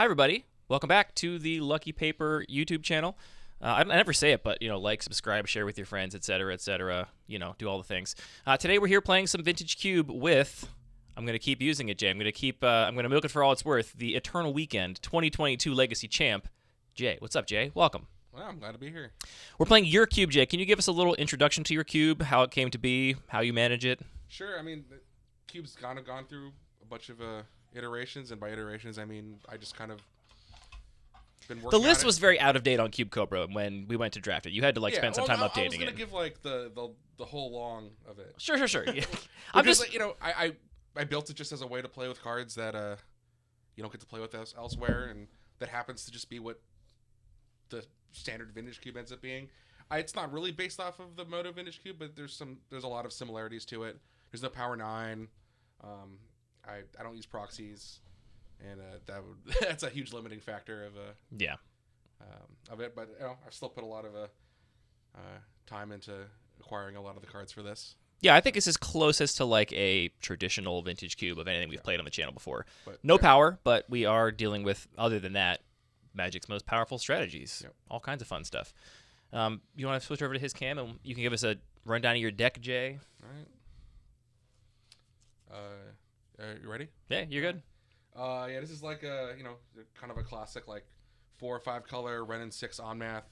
Hi, everybody. Welcome back to the Lucky Paper YouTube channel. I never say it, but, like, subscribe, share with your friends, etc., etc., do all the things. Today we're here playing some Vintage Cube with, I'm going to keep using it, Jay. I'm going to milk it for all it's worth, the Eternal Weekend 2022 Legacy Champ, Jay. What's up, Jay? Welcome. Well, I'm glad to be here. We're playing your cube, Jay. Can you give us a little introduction to your cube, how it came to be, how you manage it? Sure. I mean, the cube's kind of gone through a bunch of iterations, and by iterations, I mean I just kind of been working. The list was very out of date on Cube Cobra when we went to draft it. You had to spend some time updating it. I was gonna give like the whole long of it. Sure. Yeah. I'm just I built it just as a way to play with cards that you don't get to play with elsewhere, and that happens to just be what the standard Vintage Cube ends up being. It's not really based off of the Moto Vintage Cube, but there's a lot of similarities to it. There's no Power 9. I don't use proxies, and that's a huge limiting factor of it. But I've still put a lot of time into acquiring a lot of the cards for this. Yeah, I think it's as closest to like a traditional Vintage Cube of anything we've played on the channel before. No power, but we are dealing with, other than that, Magic's most powerful strategies. Yep. All kinds of fun stuff. You want to switch over to his cam, and you can give us a rundown of your deck, Jay? All right. You ready? Yeah, you're good. This is like a kind of a classic like 4 or 5 color Ren and 6 on math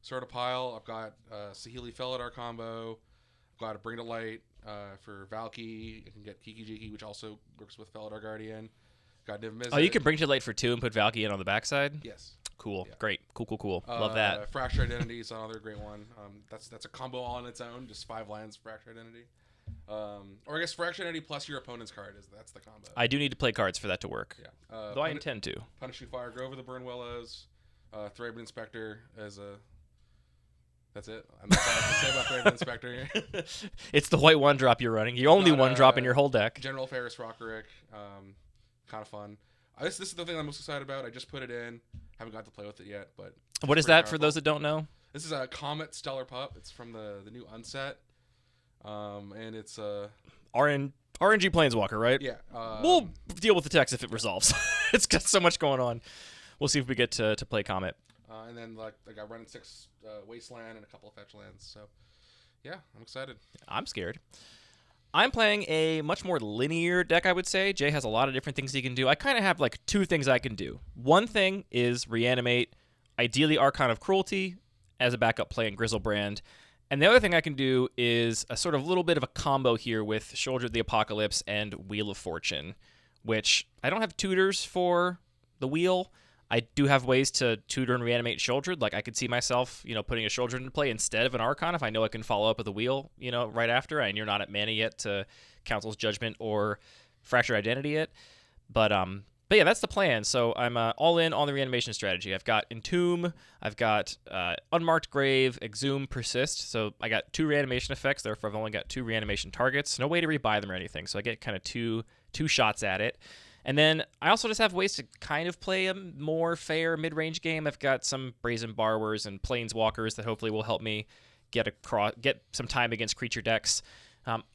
sort of pile. I've got Saheeli Felidar combo. I've got a Bring to Light for Valky. You can get Kiki Jiki, which also works with Felidar Guardian. Got Niv Mizzet. Oh, you can Bring to Light for 2 and put Valky in on the backside? Yes. Cool. Yeah. Great. Cool. Love that. Fracture Identity is another great one. That's a combo all on its own. Just 5 lands, Fracture Identity. Or I guess Fracture Identity plus your opponent's card that's the combo. I do need to play cards for that to work. Yeah. Though I intend to. Punishing Fire, Grove of the Burn Willows, Thraben Inspector as a. That's it. I'm not going to say about Thraben Inspector. It's the white 1-drop you're running. You only 1-drop in your whole deck. General Ferris Rockerick, kind of fun. This is the thing I'm most excited about. I just put it in. Haven't got to play with it yet, but what is that powerful. For those that don't know? This is a Comet Stellar Pup. It's from the new Unset, and it's RNG Planeswalker, right? Yeah. We'll deal with the text if it resolves. It's got so much going on. We'll see if we get to play Comet. And then I got Ren 6 Wasteland and a couple of fetch lands. So yeah, I'm excited. I'm scared. I'm playing a much more linear deck, I would say. Jay has a lot of different things he can do. I kind of have like 2 things I can do. One thing is Reanimate, ideally Archon of Cruelty, as a backup play in Grizzlebrand. And the other thing I can do is a sort of little bit of a combo here with Shoulder of the Apocalypse and Wheel of Fortune, which I don't have tutors for the wheel. I do have ways to tutor and reanimate Shouldered. Like I could see myself, putting a Shouldered into play instead of an Archon if I know I can follow up with a wheel, right after, and you're not at mana yet to Council's Judgment or Fractured Identity yet. But yeah, that's the plan. So I'm all in on the reanimation strategy. I've got Entomb, I've got Unmarked Grave, Exhume, Persist. So I got 2 reanimation effects. Therefore, I've only got 2 reanimation targets. No way to rebuy them or anything. So I get kind of two shots at it. And then I also just have ways to kind of play a more fair mid-range game. I've got some Brazen Borrowers and Planeswalkers that hopefully will help me get some time against creature decks.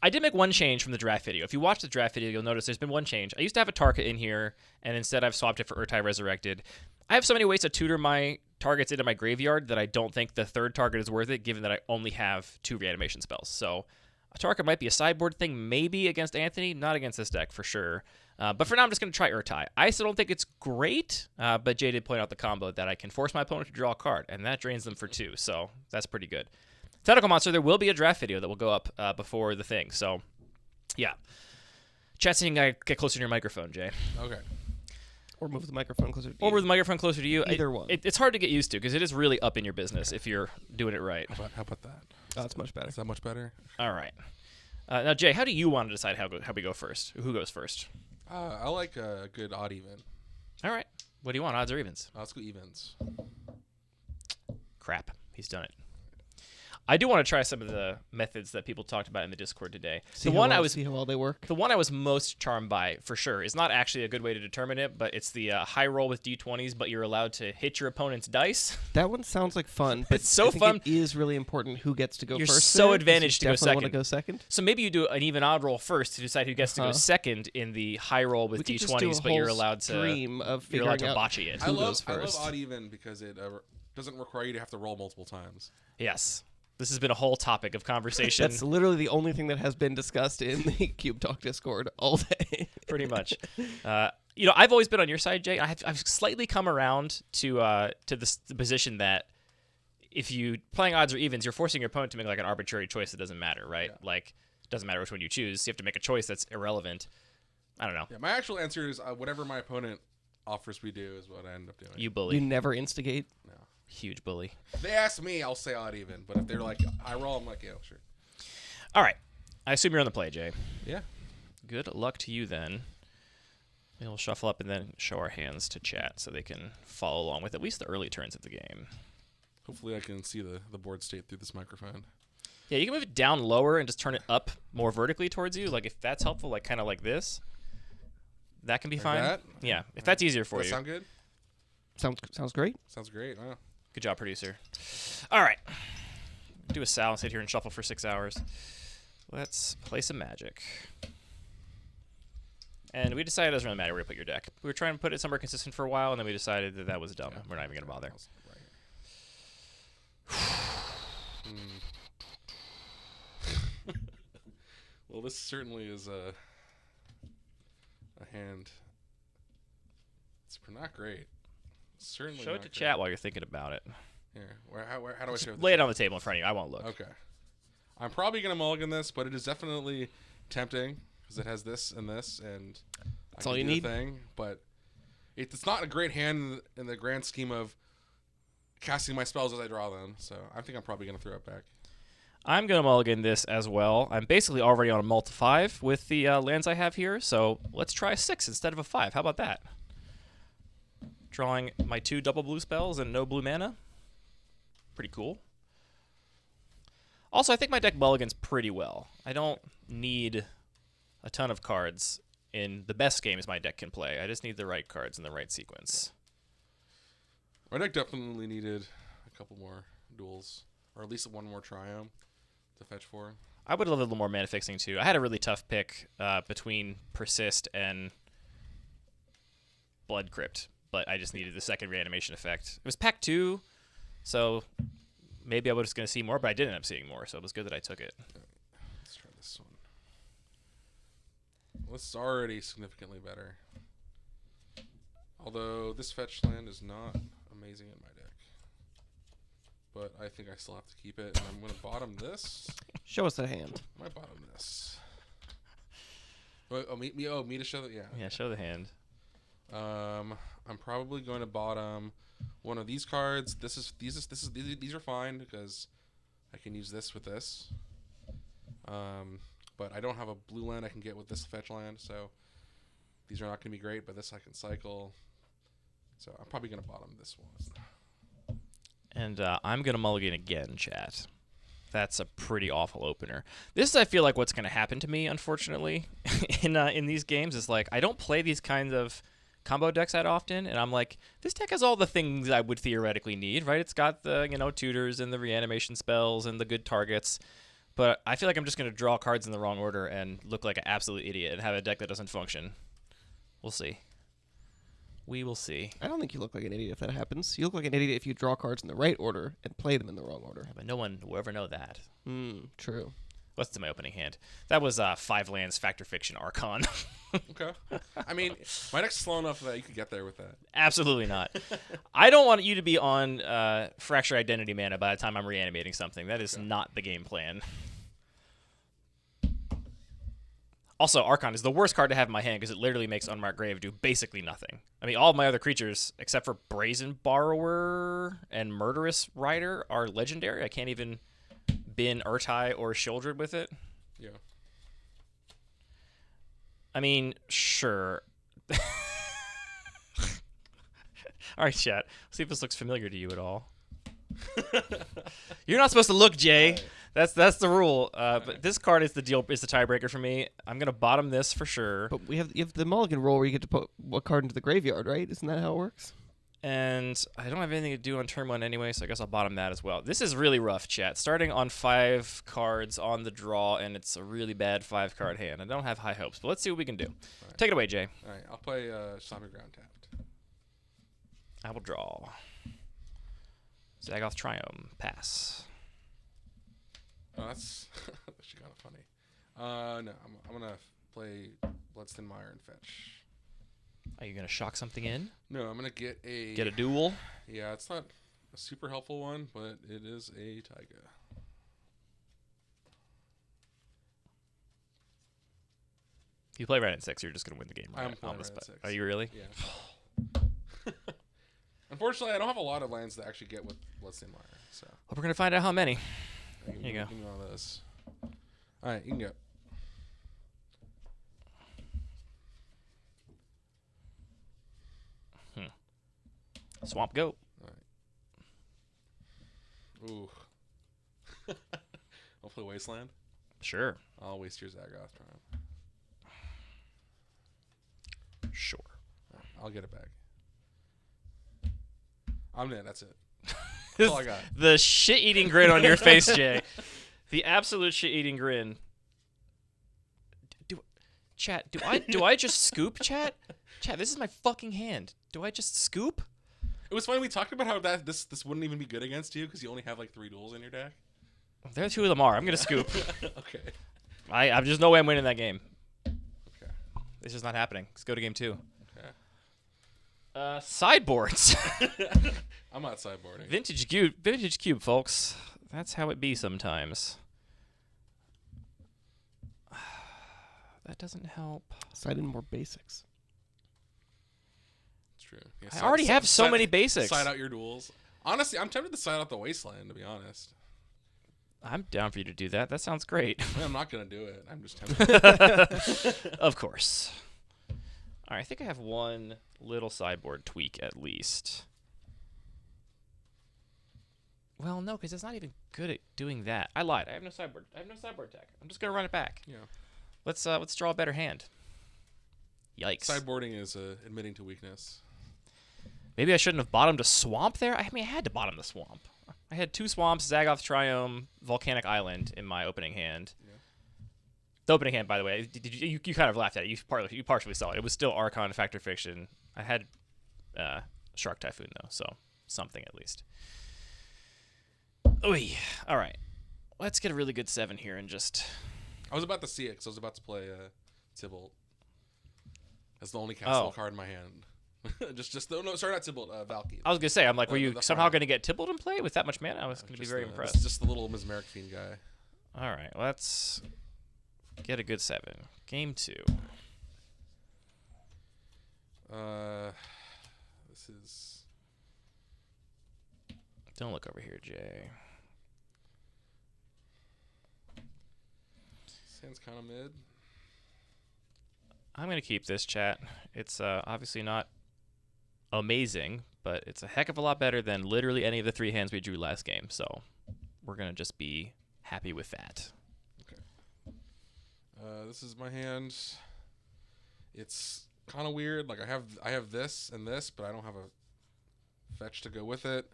I did make one change from the draft video. If you watch the draft video, you'll notice there's been one change. I used to have a Tarka in here, and instead I've swapped it for Urtai Resurrected. I have so many ways to tutor my targets into my graveyard that I don't think the third target is worth it, given that I only have 2 reanimation spells. So a Tarka might be a sideboard thing, maybe against Anthony, not against this deck for sure. But for now, I'm just going to try Urtai. I still don't think it's great, but Jay did point out the combo that I can force my opponent to draw a card, and that drains them for 2, so that's pretty good. Tentacle Monster, there will be a draft video that will go up before the thing, so yeah. Chat saying I get closer to your microphone, Jay. Okay. Or move the microphone closer to you. Or move the microphone closer to you. Either one. It's hard to get used to because it is really up in your business if you're doing it right. How about that? Oh, that's much better. Is that much better? All right. Now, Jay, how do you want to decide how we go first? Who goes first? I like a good odd even. All right. What do you want, odds or evens? Let's go evens. Crap. He's done it. I do want to try some of the methods that people talked about in the Discord today. See The how one well, I was see how well they work. The one I was most charmed by, for sure, is not actually a good way to determine it, but it's the high roll with d20s, but you're allowed to hit your opponent's dice. That one sounds like fun, but It's so I think fun. It is really important who gets to go You're first. so there, 'cause advantaged to you go definitely want second. to go second. So maybe you do an even odd roll first to decide who gets to go second in the high roll with We could d20s, just do a but you're whole allowed to stream of you're allowed figuring to out bocce it. I who love goes first. odd even because it doesn't require you to have to roll multiple times. Yes. This has been a whole topic of conversation. That's literally the only thing that has been discussed in the Cube Talk Discord all day. Pretty much. I've always been on your side, Jay. I've slightly come around to the position that if you playing odds or evens, you're forcing your opponent to make like an arbitrary choice that doesn't matter, right? Yeah. Like, it doesn't matter which one you choose. You have to make a choice that's irrelevant. I don't know. Yeah, my actual answer is whatever my opponent offers me do is what I end up doing. You bully. You never instigate. No. Huge bully. If they ask me, I'll say odd even. But if they're like I roll, I'm like, yeah, sure. All right. I assume you're on the play, Jay. Yeah. Good luck to you then. We'll shuffle up and then show our hands to chat so they can follow along with at least the early turns of the game. Hopefully I can see the board state through this microphone. Yeah, you can move it down lower and just turn it up more vertically towards you. Like if that's helpful, like kind of like this, that can be Like fine. that? Yeah, if that's easier for Does you. that sound good? Sounds great. Sounds great. Wow. Good job, producer. All right. Do a Sal and sit here and shuffle for 6 hours. Let's play some Magic. And we decided it doesn't really matter where you put your deck. We were trying to put it somewhere consistent for a while, and then we decided that was dumb. We're not even going to bother. Right here. Well, this certainly is a hand. It's not great. Certainly. Show it not to great. chat while you're thinking about it. Here, how do I show this? Lay it on the table in front of you. I won't look. Okay. I'm probably gonna mulligan this, but it is definitely tempting because it has this and this, and That's all you need. Thing, but it's not a great hand in the grand scheme of casting my spells as I draw them. So I think I'm probably gonna throw it back. I'm going to mulligan this as well. I'm basically already on a mull to 5 with the lands I have here, so let's try a 6 instead of a 5. How about that? Drawing my 2 double blue spells and no blue mana. Pretty cool. Also, I think my deck mulligans pretty well. I don't need a ton of cards in the best games my deck can play. I just need the right cards in the right sequence. My deck definitely needed a couple more duels, or at least one more triumph to fetch for. I would love a little more mana fixing too. I had a really tough pick between Persist and Blood Crypt, but I just needed the second reanimation effect. It was pack 2, so maybe I was going to see more, but I did end up seeing more, so it was good that I took it. Let's try this one. Well, this is already significantly better. Although this fetch land is not amazing in my deck. But I think I still have to keep it, and I'm going to bottom this. Show us the hand. I might bottom this. Me to show that? Yeah. Yeah, show the hand. I'm probably going to bottom one of these cards. These are fine because I can use this with this. But I don't have a blue land I can get with this fetch land, so these are not going to be great. But this I can cycle, so I'm probably going to bottom this one. And I'm going to mulligan again, chat. That's a pretty awful opener. This is, I feel like, what's going to happen to me, unfortunately, in these games. Is like, I don't play these kinds of combo decks that often, and I'm like, this deck has all the things I would theoretically need, right? It's got the, tutors and the reanimation spells and the good targets, but I feel like I'm just going to draw cards in the wrong order and look like an absolute idiot and have a deck that doesn't function. We'll see. We will see. I don't think you look like an idiot if that happens. You look like an idiot if you draw cards in the right order and play them in the wrong order. Yeah, but no one will ever know that. True. What's in my opening hand? That was 5 lands, Factor Fiction, Archon. Okay. I mean, my deck's slow enough that you could get there with that. Absolutely not. I don't want you to be on Fracture Identity mana by the time I'm reanimating something. That is not the game plan. Also, Archon is the worst card to have in my hand because it literally makes Unmarked Grave do basically nothing. I mean, all of my other creatures, except for Brazen Borrower and Murderous Rider, are legendary. I can't even bin Urtai or Shieldred with it. Yeah. I mean, sure. All right, chat. See if this looks familiar to you at all. You're not supposed to look, Jay. Right. That's the rule. But this card is the tiebreaker for me. I'm gonna bottom this for sure. But you have the mulligan roll where you get to put a card into the graveyard, right? Isn't that how it works? And I don't have anything to do on turn 1 anyway, so I guess I'll bottom that as well. This is really rough, chat. Starting on 5 cards on the draw, and it's a really bad 5-card hand. I don't have high hopes, but let's see what we can do. Right. Take it away, Jay. All right, I'll play Zombie Ground tapped. I will draw. Zagoth Triome. Pass. Oh, that's actually kind of funny. No, I'm gonna play Bloodstained Mire and fetch. Are you gonna shock something in? No, I'm gonna get a duel? Yeah, it's not a super helpful one, but it is a Taiga. You play Red at 6, you're just gonna win the game. Right? I'm playing On the Red at spot. 6. Are you really? Yeah. Unfortunately, I don't have a lot of lands to actually get with Bloodstained Mire. So Well, we're gonna find out how many. Here you go. Give me one of those. All right, you can go. Swamp Goat. All right. Ooh. I'll play Wasteland. Sure. I'll waste your Zagoth Triumph. Sure. Right, I'll get it back. I'm in. That's it. That's all I got. The shit-eating grin on your face, Jay. The absolute shit-eating grin. Chat, do I just scoop, chat? Chat, this is my fucking hand. Do I just scoop? It was funny. We talked about how this wouldn't even be good against you because you only have like 3 duels in your deck. There 2 of them are. I'm gonna scoop. Okay. I'm just no way I'm winning that game. Okay. It's just not happening. Let's go to game 2. Okay. Sideboards. I'm not sideboarding. Vintage cube, folks. That's how it be sometimes. That doesn't help. Side in more basics. It's true. Yeah, I already have so many basics. Side out your duels. Honestly, I'm tempted to side out the Wasteland, to be honest. I'm down for you to do that. That sounds great. I'm not going to do it. I'm just tempted. Of course. All right, I think I have one little sideboard tweak at least. Well, no, because it's not even good at doing that. I lied. I have no sideboard. I have no sideboard tech. I'm just gonna run it back. Yeah. Let's draw a better hand. Yikes. Sideboarding is admitting to weakness. Maybe I shouldn't have bottomed a swamp there. I mean, I had to bottom the swamp. I had 2 swamps, Zagoth Triome, Volcanic Island in my opening hand. Yeah. The opening hand, by the way, you kind of laughed at it. You partially saw it. It was still Archon, Factor Fiction. I had Shark Typhoon, though, so something at least. Oy. All right. Let's get a really good 7 here and just... I was about to see it because I was about to play Tybalt. That's the only castle card in my hand. No, sorry, not Tybalt, Valky. I was going to say, I'm like, were you the somehow farm. going to get Tybalt in play with that much mana? I was going to be very impressed. It's just the little Mesmeric Fiend guy. All right, let's get a good 7. Game 2. This is... Don't look over here, Jay. Sounds kind of mid. I'm going to keep this, chat. It's obviously not amazing, but it's a heck of a lot better than literally any of the 3 hands we drew last game, so we're going to just be happy with that. Okay. This is my hand. It's kind of weird. Like I have this and this, but I don't have a fetch to go with it.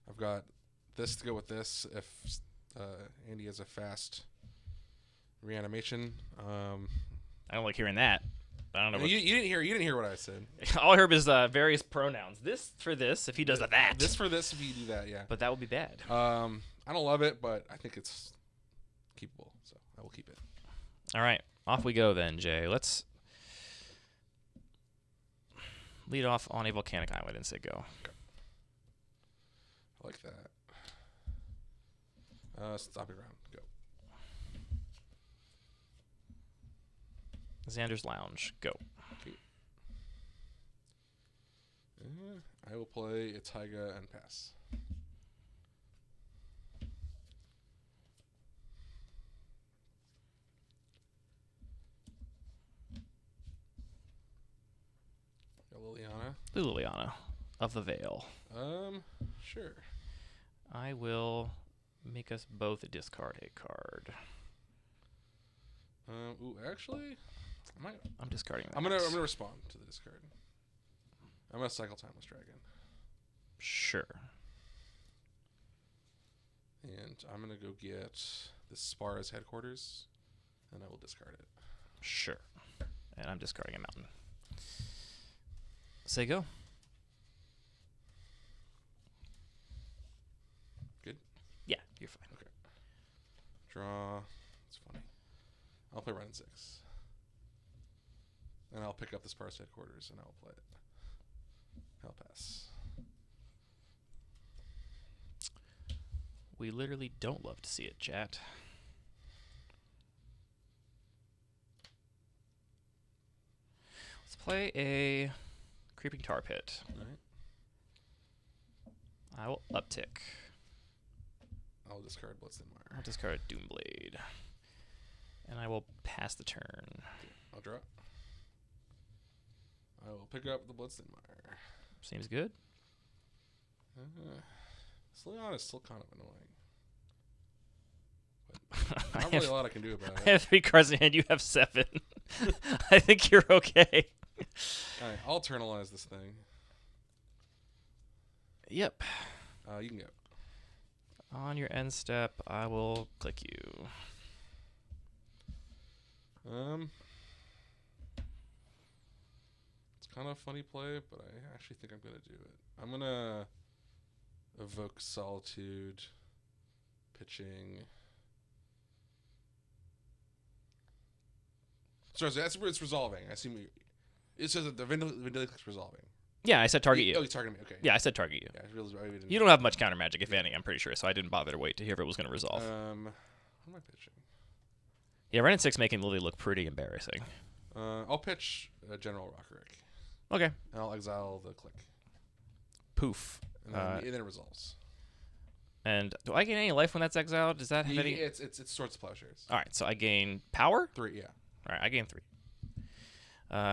I've got this to go with this if Andy has a fast reanimation. I don't like hearing that. I don't know. What You didn't hear what I said. all I heard is various pronouns. This for this if he does that. This for this if you do that, yeah. But that would be bad. I don't love it, but I think it's keepable, so I will keep it. All right, off we go then, Jay. Let's lead off on a volcanic island and say go. Okay. I like that. Stop your round. Go. Xander's Lounge, go. Okay. I will play a Taiga and pass. Liliana. Liliana of the Veil. Sure. I will make us both discard a card. Actually, I'm discarding that. I'm gonna respond to the discard. I'm gonna cycle Timeless Dragon, Sure. and I'm gonna go get the Spara's headquarters, and I will discard it. Sure. And I'm discarding a mountain. Say go. Good. Yeah, you're fine. Okay. Draw. It's funny. I'll play Run 6. And I'll pick up the Sparse headquarters and I'll play it. I'll pass. We literally don't love to see it, chat. Let's play a Creeping Tar Pit. Alright. I will uptick. I'll discard Bloodstone I'll discard a Doomblade. And I will pass the turn. I'll draw. I will pick up the Bloodstone Mire. Seems good. Leon is still kind of annoying. But not really a lot I can do about I it. have 3 cards in hand. You have 7. I think you're okay. Alright, I'll internalize this thing. Yep. You can go. On your end step, I will click you. It's kind of a funny play, but I actually think I'm gonna do it. I'm gonna evoke Solitude, pitching. Sorry, so that's where it's resolving. I see. It says that the Vindict's resolving. Yeah, I said target you. Oh, he's targeting me. Okay. Yeah, I said target you. Yeah, I realized I didn't. You don't have much counter magic, if any, I'm pretty sure, so I didn't bother to wait to hear if it was going to resolve. What am I pitching? Yeah, Ren and 6 making Lily look pretty embarrassing. I'll pitch General Rockerick. Okay. And I'll exile the click. Poof. And then it resolves. And do I gain any life when that's exiled? Does that have any? It's Swords of Plowshares. All right, so I gain power? 3, yeah. All right, I gain 3.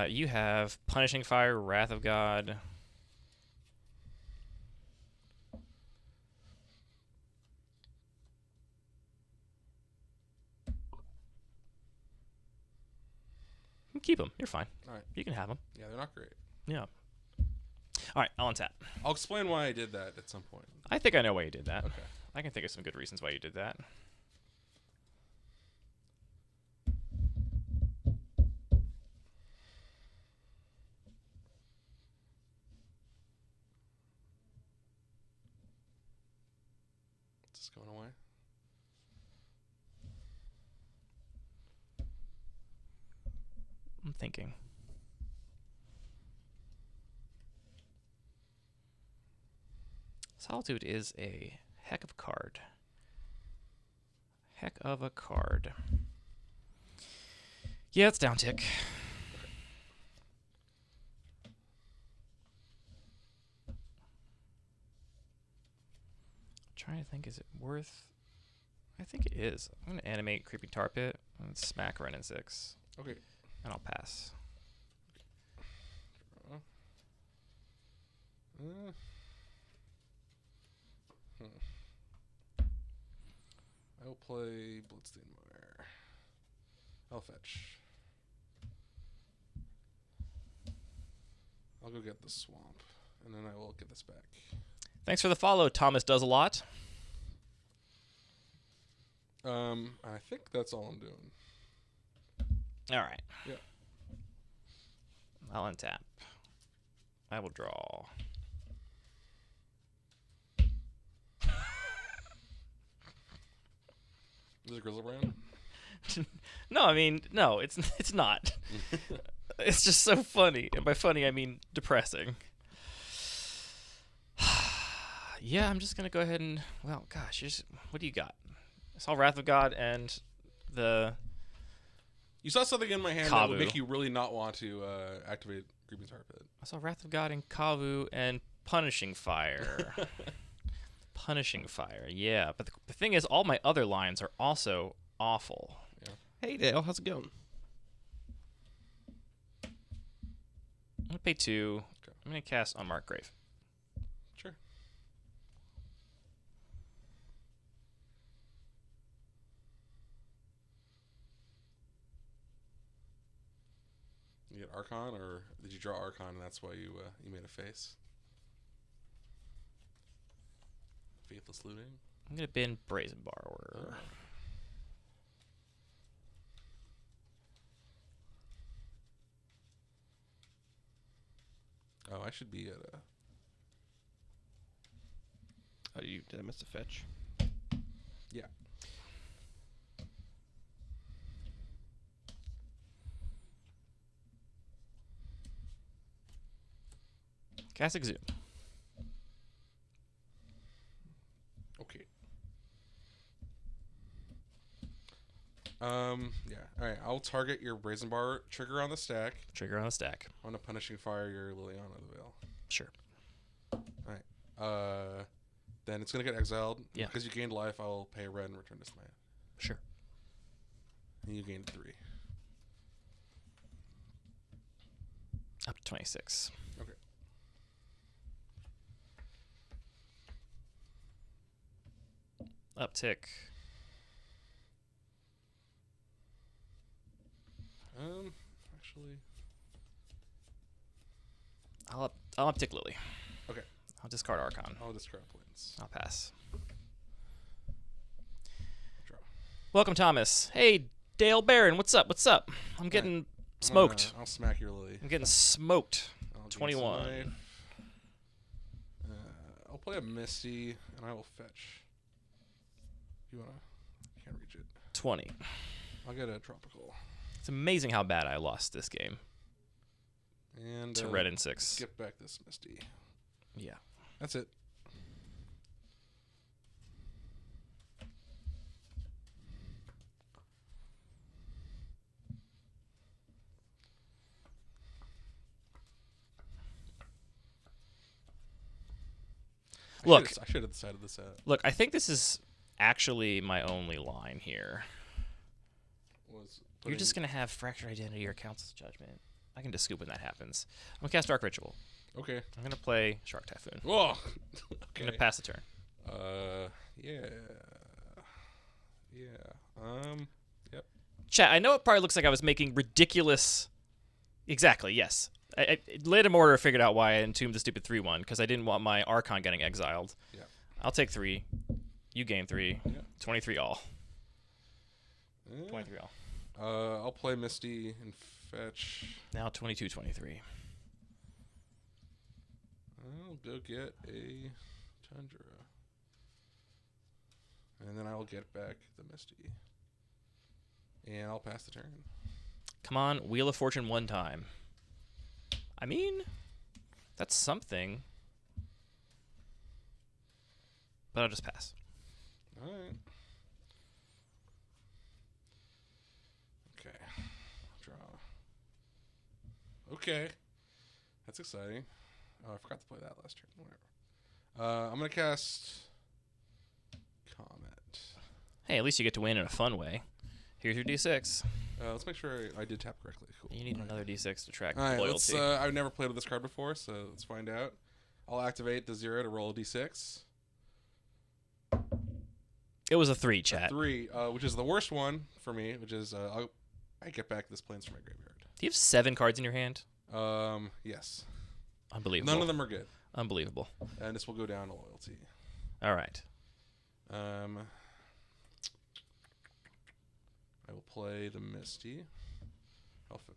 You have Punishing Fire, Wrath of God. Keep them. You're fine. All right. You can have them. Yeah, they're not great. Yeah. All right, I'll untap. I'll explain why I did that at some point. I think I know why you did that. Okay. I can think of some good reasons why you did that. Is this going away? I'm thinking. Solitude is a heck of a card. Heck of a card. Yeah, it's down tick. Trying to think, is it worth? I think it is. I'm gonna animate Creeping Tar Pit and smack Ren and 6. Okay. And I'll pass. I will play Bloodstone Mire. I'll fetch. I'll go get the swamp, and then I will get this back. Thanks for the follow, Thomas Does a Lot. I think that's all I'm doing. All right. Yeah. I'll untap. I will draw. Is it Grizzlebrand? No, I mean, no, it's not. It's just so funny. And by funny, I mean depressing. Yeah, I'm just going to go ahead and, well, gosh, what do you got? I saw Wrath of God and the... You saw something in my hand that would make you really not want to activate Creeping Tar Pit. I saw Wrath of God and Kavu and Punishing Fire. Punishing Fire, yeah. But the thing is, all my other lines are also awful. Yeah. Hey, Dale, how's it going? I'm going to pay 2. Okay. I'm going to cast Unmarked Grave. Sure. get Archon, or did you draw Archon and that's why you made a face? Faithless Looting. I'm gonna bin Brazen Borrower. Oh, I should be at a. Oh, did I miss a fetch? Yeah. Cast Exhume. Okay. Yeah. All right. I'll target your Brazen Bar trigger on the stack. Trigger on the stack. On a Punishing Fire, your Liliana the Veil. Sure. All right. Then it's gonna get exiled. Yeah. Because you gained life, I'll pay a red and return this to my hand. Sure. And you gained 3. Up to 26. Okay. Uptick. Actually. I'll uptick Lily. Okay. I'll discard Archon. I'll discard Plains. I'll pass. Draw. Welcome, Thomas. Hey, Dale Barron. What's up? What's up? I'm getting smoked. I'll smack your Lily. I'm getting smoked. I'll gain some 21. life. I'll play a Misty, and I will fetch. You wanna? Can't reach it. 20. I'll get a Tropical. It's amazing how bad I lost this game And to red and 6. Get back this Misty. Yeah. That's it. Look. I should have decided this out. Look, I think this is actually my only line here. You're just going to have Fractured Identity or Council's Judgment. I can just scoop when that happens. I'm going to cast Dark Ritual. Okay. I'm going to play Shark Typhoon. Whoa. I'm going to pass the turn. Yeah. Yep. Chat, I know it probably looks like I was making ridiculous... Exactly, yes. I later mortar figured out why I entombed the stupid 3-1, because I didn't want my Archon getting exiled. Yeah. I'll take 3. You gain 3. Yeah. 23 all. Yeah. 23 all. I'll play Misty and fetch. Now 22-23. I'll go get a Tundra. And then I'll get back the Misty. And I'll pass the turn. Come on, Wheel of Fortune one time. I mean, that's something. But I'll just pass. All right. Okay. Draw. Okay. That's exciting. Oh, I forgot to play that last turn. Whatever. I'm going to cast Comet. Hey, at least you get to win in a fun way. Here's your D6. Let's make sure I did tap correctly. Cool. You need another D6 to track All right, loyalty. I've never played with this card before, so let's find out. I'll activate the 0 to roll a D6. It was a 3, chat. 3, which is the worst one for me, which is I get back this Plains from my graveyard. Do you have 7 cards in your hand? Yes. Unbelievable. None of them are good. Unbelievable. And this will go down to loyalty. All right. I will play the Misty. I'll fetch.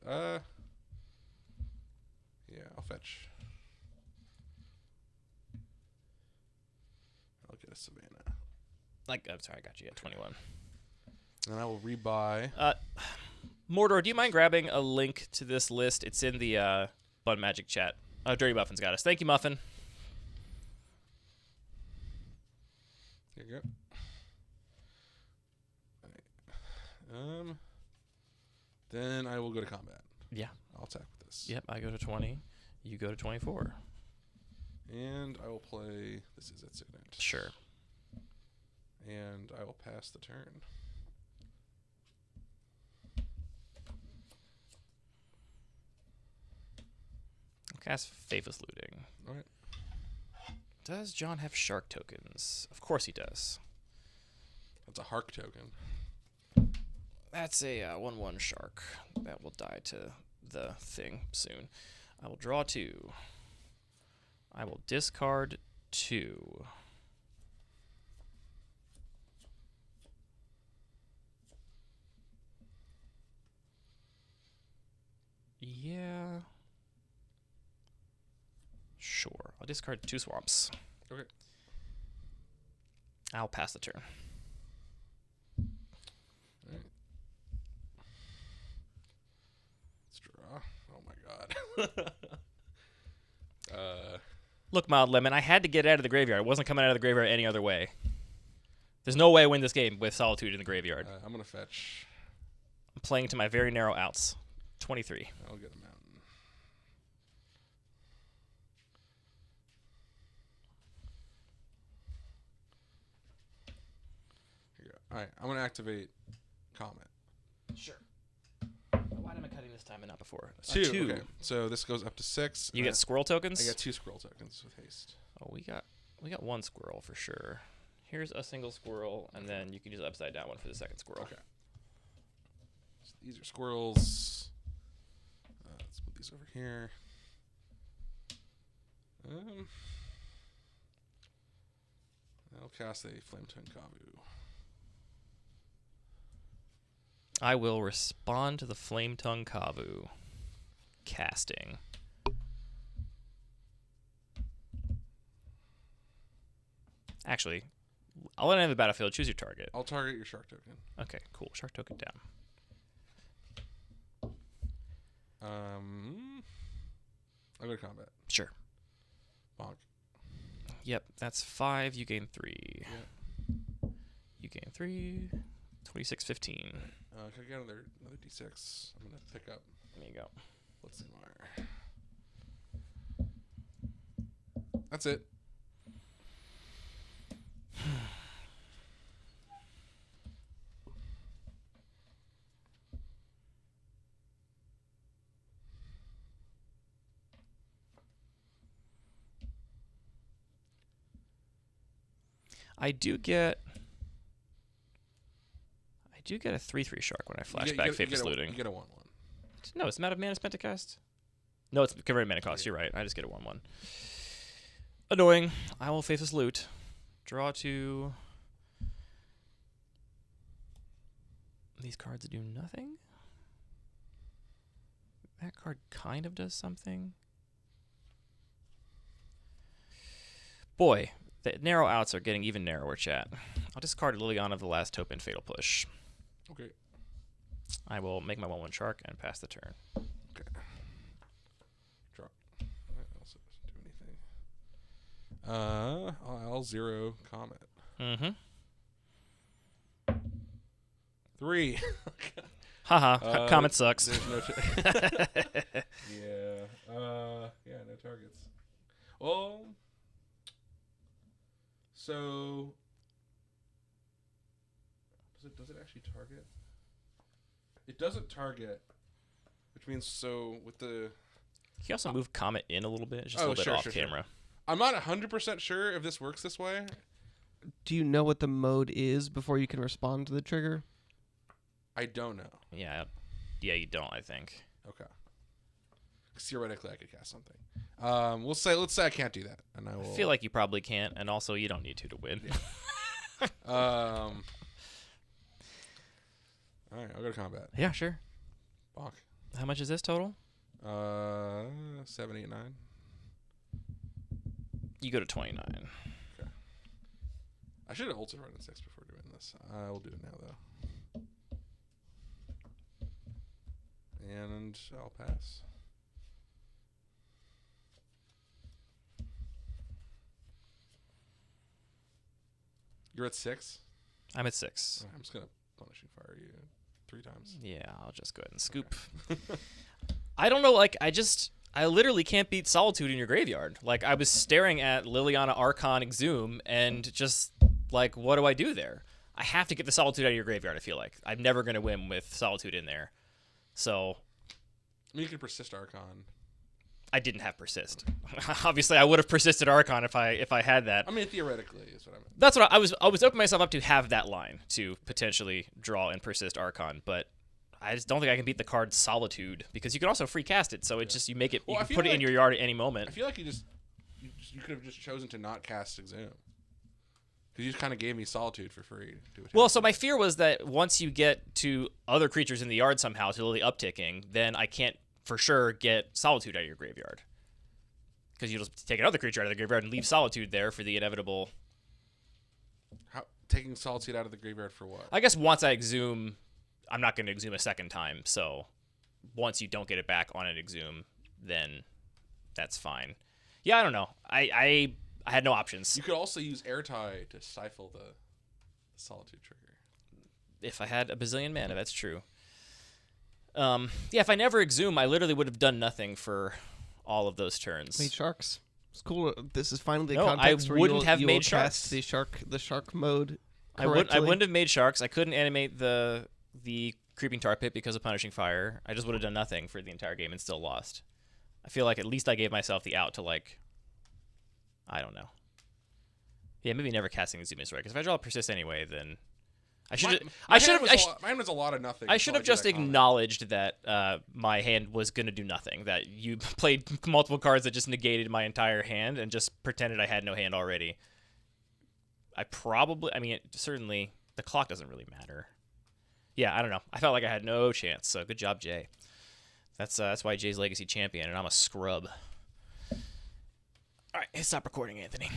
I'll get a Savannah. I'm sorry, I got you at 21. And I will rebuy. Mordor, do you mind grabbing a link to this list? It's in the Bun Magic chat. Dirty Muffin's got us. Thank you, Muffin. Here you go. Then I will go to combat. Yeah. I'll attack with this. Yep, I go to 20. You go to 24. And I will play. This is at Signet. Sure. And I will pass the turn. I'll cast Faithless Looting. All right. Does John have shark tokens? Of course he does. That's a Hark token. That's a 1/1 shark that will die to the thing soon. I will draw 2. I will discard 2. Yeah. Sure. I'll discard 2 swamps. Okay. I'll pass the turn. Alright. Let's draw. Oh my god. Look, Mild Lemon, I had to get out of the graveyard. I wasn't coming out of the graveyard any other way. There's no way I win this game with Solitude in the graveyard. I'm gonna fetch. I'm playing to my very narrow outs. 23. I'll get a mountain. Here you go. Alright, I'm gonna activate Comet. Sure. Why am I cutting this time and not before? 2. Okay. So this goes up to 6. You get squirrel tokens? I got 2 squirrel tokens with haste. Oh, we got 1 squirrel for sure. Here's a single squirrel, and then you can use upside down one for the second squirrel. Okay. So these are squirrels. Let's put these over here. I'll cast a Flame Tongue Kavu. I will respond to the Flame Tongue Kavu. Casting. Actually, I'll let it in the battlefield. Choose your target. I'll target your shark token. Okay, cool. Shark token down. I'll go to combat. Sure. Bonk. Yep, that's 5. You gain 3. Yeah. You gain 3. 26, 15. Can I get another D6? I'm gonna pick up. There you go. Let's see more. That's it. I do get a 3/3 shark when I flashback Faithless Looting. You get a 1/1. No, it's not a mana spent to cast. No, it's converted mana cost. You're right. I just get a 1/1. Annoying. I will Faithless Loot. Draw 2. These cards do nothing. That card kind of does something. Boy, the narrow outs are getting even narrower, chat. I'll discard Liliana of the Last Hope and Fatal Push. Okay. I will make my 1/1 shark and pass the turn. Okay. Draw. That also doesn't do anything. I'll 0 Comet. Mm-hmm. 3. Haha. Comet sucks. There's no yeah. No targets. Well, so does it actually target? It doesn't target, which means so with the. Can you also move Comet in a little bit? It's just Oh, a little bit sure, off camera. I'm not 100% sure if this works this way. Do you know what the mode is before you can respond to the trigger? I don't know. Yeah, you don't. I think. Okay. 'Cause theoretically, I could cast something. Let's say I can't do that, and I will. I feel like you probably can't, and also you don't need to win. Yeah. All right, I'll go to combat. Yeah, sure. Bonk. How much is this total? 7, 8, 9. You go to 29. Okay. I should have ulted right in 6 before doing this. I will do it now though. And I'll pass. You're at 6? I'm at 6. I'm just gonna punish and fire you 3 times. Yeah, I'll just go ahead and scoop. I don't know, like, I literally can't beat Solitude in your graveyard. Like, I was staring at Liliana Archon Exhume, and just, like, what do I do there? I have to get the Solitude out of your graveyard, I feel like. I'm never going to win with Solitude in there. So, I mean, you could persist Archon. I didn't have Persist. Obviously, I would have persisted Archon if I had that. I mean, theoretically is what I meant. That's what I was opening myself up to have that line to potentially draw and persist Archon, but I just don't think I can beat the card Solitude because you can also free cast it. So it's just you make it. Well, You I can feel put it in like- your yard at any I moment. feel like you could have just chosen to not cast Exhume. Because you just kind of gave me Solitude for free. To attack Well, so you. my fear was that once you get to other creatures in the yard somehow, to the upticking, then I can't for sure get Solitude out of your graveyard. Because you just take another creature out of the graveyard and leave Solitude there for the inevitable. Taking Solitude out of the graveyard for what? I guess once I exhume, I'm not going to exhume a second time. So once you don't get it back on an exhume, then that's fine. Yeah, I don't know. I had no options. You could also use Airtie to stifle the Solitude trigger. If I had a bazillion mana, that's true. Yeah, if I never exhume, I literally would have done nothing for all of those turns. Made sharks. It's cool. This is finally the No, context I where wouldn't you'll, have you'll made cast sharks. the shark mode. I Correctly. wouldn't have made sharks. I couldn't animate the creeping tar pit because of punishing fire. I just would have done nothing for the entire game and still lost. I feel like at least I gave myself the out to I don't know. Yeah, maybe never casting Exhume is right because if I draw Persist anyway, then I should. Mine was a lot of nothing. I should have just acknowledged that my hand was going to do nothing, that you played multiple cards that just negated my entire hand and just pretended I had no hand already. Certainly, the clock doesn't really matter. Yeah, I don't know. I felt like I had no chance, so good job, Jay. That's why Jay's Legacy champion, and I'm a scrub. All right, stop recording, Anthony.